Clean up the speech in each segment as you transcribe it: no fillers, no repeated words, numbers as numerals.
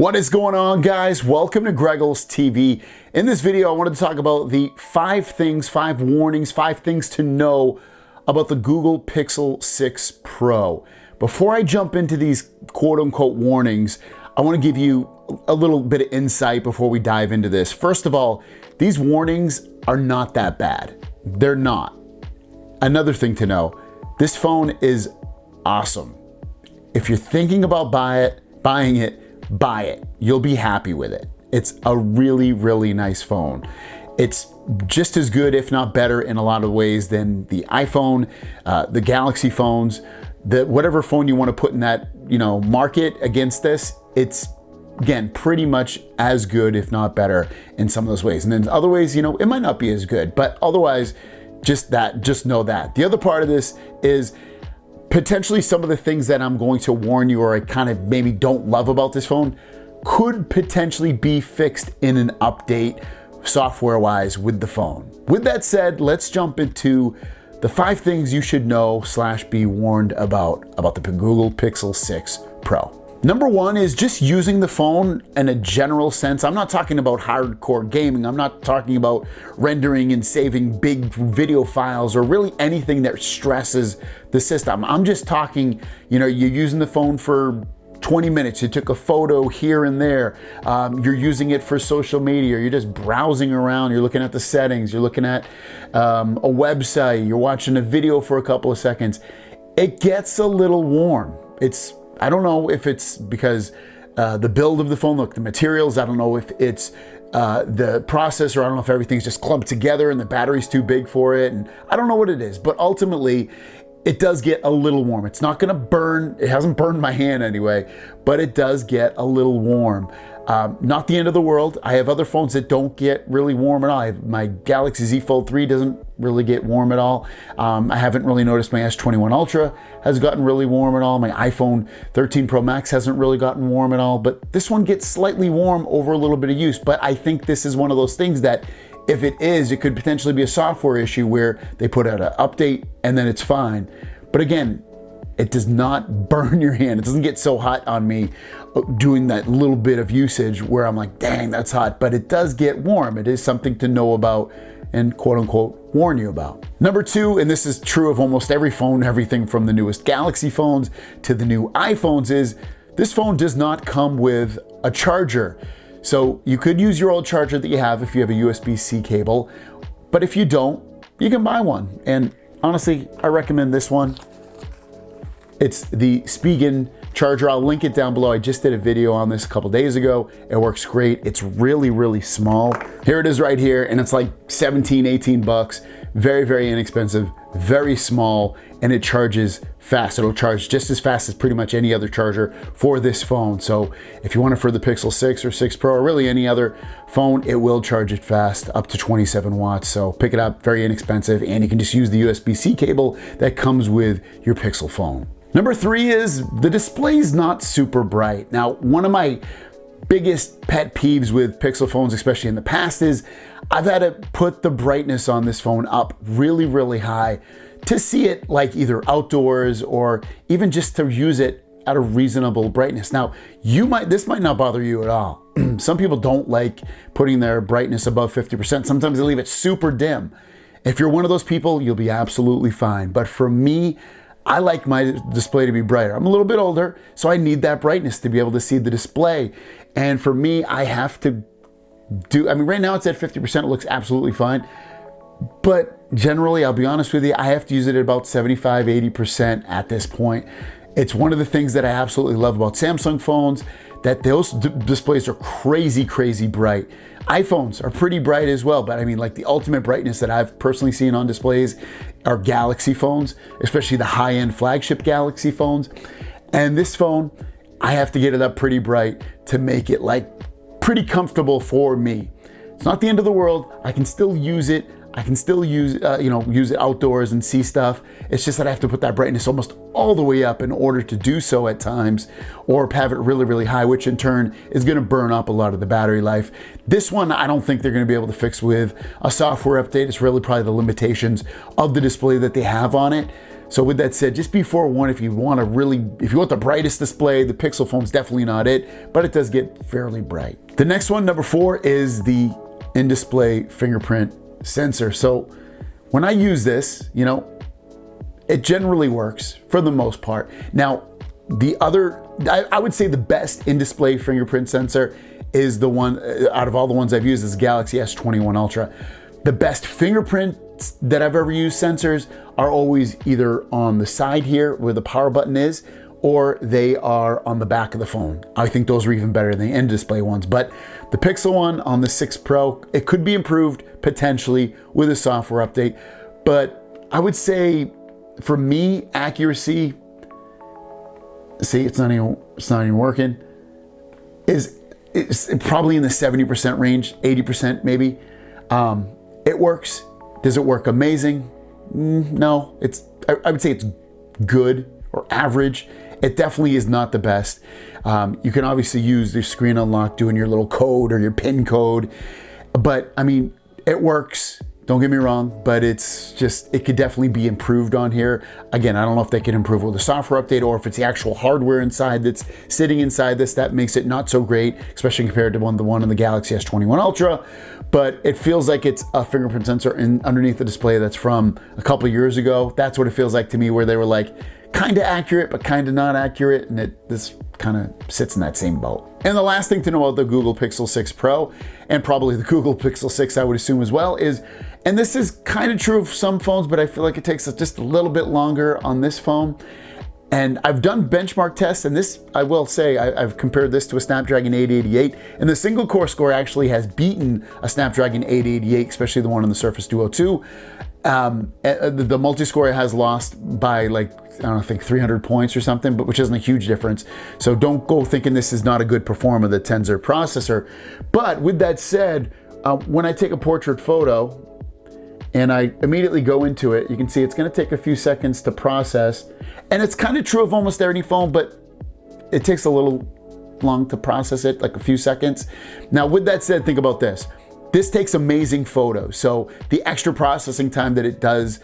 What is going on, guys? Welcome to Greggles TV. In this video, I wanted to talk about the five warnings, five things to know about the Google Pixel 6 Pro. Before I jump into these quote-unquote warnings, I want to give you a little bit of insight before we dive into this. First of all, these warnings are not that bad. They're not. Another thing to know, this phone is awesome. If you're thinking about buying it, buy it. You'll be happy with it. It's a really, really nice phone. It's just as good, if not better, in a lot of ways than the iPhone, the Galaxy phones, whatever phone you want to put in that, market against this. It's, again, pretty much as good, if not better, in some of those ways. And then other ways, it might not be as good, but otherwise, just know that. The other part of this is potentially some of the things that I'm going to warn you, or I kind of maybe don't love about this phone, could potentially be fixed in an update software-wise with the phone. With that said, let's jump into the 5 things you should know / be warned about the Google Pixel 6 Pro. Number 1 is just using the phone in a general sense. I'm not talking about hardcore gaming. I'm not talking about rendering and saving big video files or really anything that stresses the system. I'm just talking, you're using the phone for 20 minutes. You took a photo here and there. You're using it for social media. You're just browsing around. You're looking at the settings. You're looking at a website. You're watching a video for a couple of seconds. It gets a little warm. I don't know if it's because the build of the phone, the materials, I don't know if it's the processor, I don't know if everything's just clumped together and the battery's too big for it, and I don't know what it is, but ultimately, it does get a little warm. It's not gonna burn, it hasn't burned my hand anyway, but it does get a little warm. Not the end of the world. I have other phones that don't get really warm at all. My Galaxy Z Fold 3 doesn't really get warm at all. I haven't really noticed my S21 Ultra has gotten really warm at all. My iPhone 13 Pro Max hasn't really gotten warm at all, but this one gets slightly warm over a little bit of use. But I think this is one of those things that if it is, it could potentially be a software issue where they put out an update and then it's fine. But again, it does not burn your hand. It doesn't get so hot on me doing that little bit of usage where I'm like, dang, that's hot. But it does get warm. It is something to know about and quote unquote warn you about. Number 2, and this is true of almost every phone, everything from the newest Galaxy phones to the new iPhones, is this phone does not come with a charger. So you could use your old charger that you have if you have a USB-C cable, but if you don't, you can buy one. And honestly, I recommend this one. It's the Spigen charger. I'll link it down below. I just did a video on this a couple days ago. It works great. It's really, really small. Here it is right here, and it's like 17, 18 bucks. Very, very inexpensive, very small, and it charges fast. It'll charge just as fast as pretty much any other charger for this phone. So if you want it for the Pixel 6 or 6 Pro or really any other phone, it will charge it fast, up to 27 watts. So pick it up, very inexpensive, and you can just use the USB-C cable that comes with your Pixel phone. Number 3 is the display's not super bright. Now, one of my biggest pet peeves with Pixel phones, especially in the past, is I've had to put the brightness on this phone up really, really high to see it like either outdoors or even just to use it at a reasonable brightness. Now, this might not bother you at all. Some people don't like putting their brightness above 50%. Sometimes they leave it super dim. If you're one of those people, you'll be absolutely fine. But for me, I like my display to be brighter. I'm a little bit older, so I need that brightness to be able to see the display. And for me, I have to right now it's at 50%, it looks absolutely fine. But generally, I'll be honest with you, I have to use it at about 75, 80% at this point. It's one of the things that I absolutely love about Samsung phones, that those displays are crazy, crazy bright. iPhones are pretty bright as well, but I mean, like the ultimate brightness that I've personally seen on displays are Galaxy phones, especially the high-end flagship Galaxy phones. And this phone, I have to get it up pretty bright to make it like pretty comfortable for me. It's not the end of the world. I can still use it. I can still use it outdoors and see stuff. It's just that I have to put that brightness almost all the way up in order to do so at times, or have it really, really high, which in turn is gonna burn up a lot of the battery life. This one, I don't think they're gonna be able to fix with a software update. It's really probably the limitations of the display that they have on it. So with that said, just be forewarned if you want the brightest display, the Pixel phone's definitely not it, but it does get fairly bright. The next one, number 4, is the in-display fingerprint sensor. So when I use this, it generally works for the most part. Now, I would say the best in-display fingerprint sensor is the one, out of all the ones I've used, is Galaxy S21 Ultra. The best fingerprints that I've ever used sensors are always either on the side here where the power button is, or they are on the back of the phone. I think those are even better than the in-display ones. But the Pixel one on the 6 Pro, it could be improved potentially with a software update. But I would say for me, accuracy, see, it's not even working, it's probably in the 70% range, 80% maybe. It works. Does it work amazing? No, I would say it's good or average. It definitely is not the best. You can obviously use the screen unlock doing your little code or your PIN code, but I mean, it works. Don't get me wrong, but it could definitely be improved on here. Again, I don't know if they can improve with the software update or if it's the actual hardware inside that's sitting inside this that makes it not so great, especially compared to the one in the Galaxy S21 Ultra. But it feels like it's a fingerprint sensor underneath the display that's from a couple of years ago. That's what it feels like to me, where they were like kind of accurate, but kind of not accurate. And this kind of sits in that same boat. And the last thing to know about the Google Pixel 6 Pro, and probably the Google Pixel 6, I would assume as well, is, and this is kind of true of some phones, but I feel like it takes just a little bit longer on this phone. And I've done benchmark tests, and this, I will say, I've compared this to a Snapdragon 888, and the single core score actually has beaten a Snapdragon 888, especially the one on the Surface Duo 2. The multi-score has lost by I think 300 points or something, but which isn't a huge difference. So don't go thinking this is not a good performer, the Tensor processor. But with that said, when I take a portrait photo and I immediately go into it, you can see it's gonna take a few seconds to process. And it's kind of true of almost any phone, but it takes a little long to process it, like a few seconds. Now, with that said, think about this. This takes amazing photos. So the extra processing time that it does,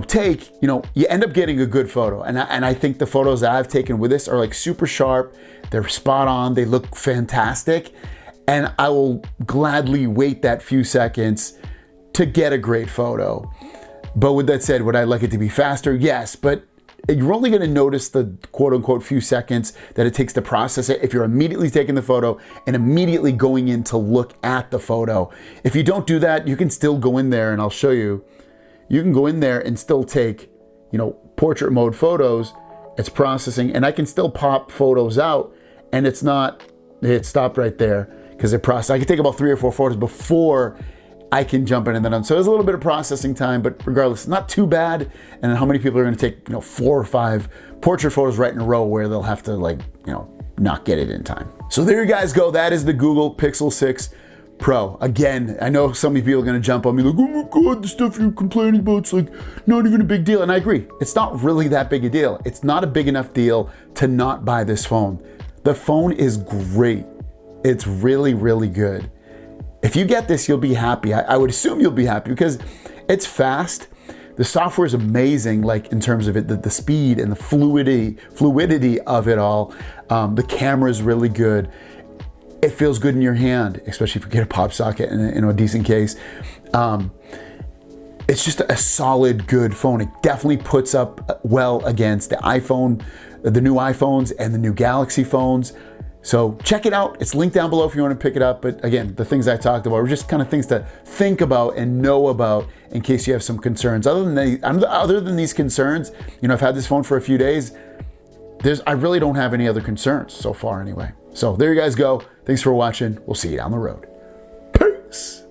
take, you end up getting a good photo. And I think the photos that I've taken with this are like super sharp. They're spot on. They look fantastic. And I will gladly wait that few seconds to get a great photo. But with that said, would I like it to be faster? Yes, but you're only gonna notice the quote unquote few seconds that it takes to process it if you're immediately taking the photo and immediately going in to look at the photo. If you don't do that, you can still go in there, and I'll show you. You can go in there and still take, portrait mode photos. It's processing, and I can still pop photos out, and it stopped right there because it processed. I can take about 3 or 4 photos before I can jump in and then on. So there's a little bit of processing time, but regardless, not too bad. And then how many people are going to take, 4 or 5 portrait photos right in a row where they'll have to not get it in time. So there you guys go. That is the Google Pixel 6 Pro. Again, I know so many people are going to jump on me like, oh my God, the stuff you're complaining about, it's not even a big deal. And I agree. It's not really that big a deal. It's not a big enough deal to not buy this phone. The phone is great. It's really, really good. If you get this, you'll be happy. I would assume you'll be happy because it's fast. The software is amazing, in terms of it, the speed and the fluidity of it all. The camera is really good. It feels good in your hand, especially if you get a pop socket in a decent case. It's just a solid, good phone. It definitely puts up well against the iPhone, the new iPhones and the new Galaxy phones. So check it out. It's linked down below if you want to pick it up. But again, the things I talked about were just kind of things to think about and know about in case you have some concerns. Other than these concerns, I've had this phone for a few days. I really don't have any other concerns so far anyway. So there you guys go. Thanks for watching. We'll see you down the road. Peace.